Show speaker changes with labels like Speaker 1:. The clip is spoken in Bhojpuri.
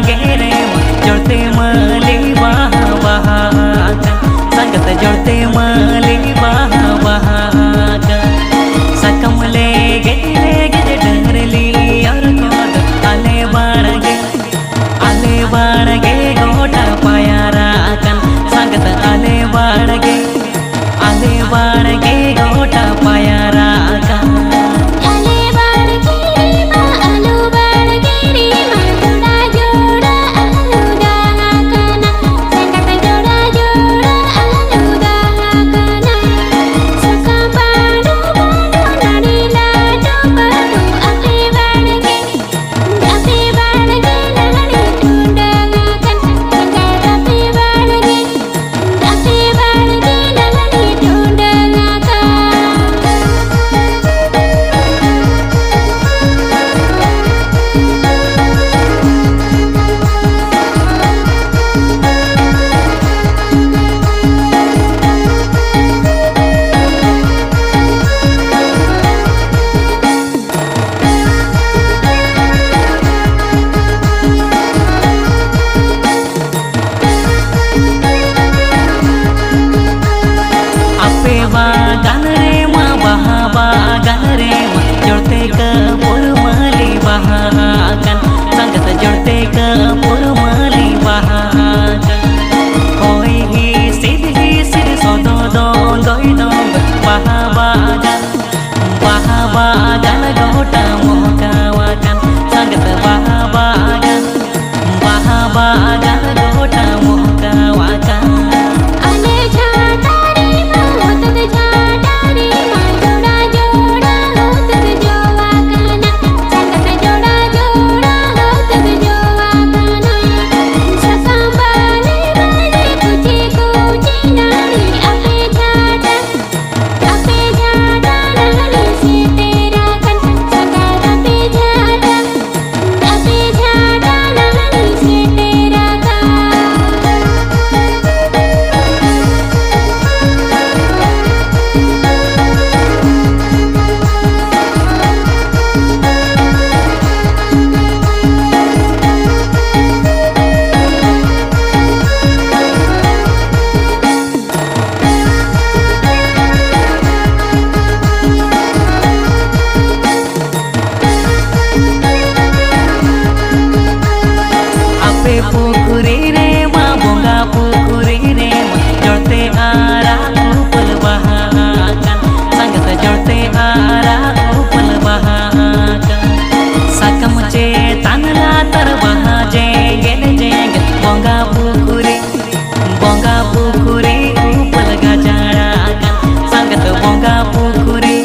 Speaker 1: गेरे जोड़ते मले बहा बहा संगत जोड़ते मले बहा बहा सकमले गेले गे डरली और कोड आले बाण गे गोटा पायारा कन संगत आले बाण गे गोटा पायारा कन बागान रे माँ बागान रे जोड़ते कपूर माली बहागन संगत जोड़ते कपूर माली बहागन होई ही सिर सोदो दो गोई दो बहाबागन गोटा मोका वागन संगत बहाबागन गोटा मोका वागन पुकुरी रे माँ बोंगा पुकुरी रे जोड़ते आरा उपल बहागन संगत जोड़ते आरा उपल बहागन सकम चे तनला तर बहा जे गेल जेंग बोंगा पुकुरी उपल गजाड़ा संगत बोंगा पुकुरी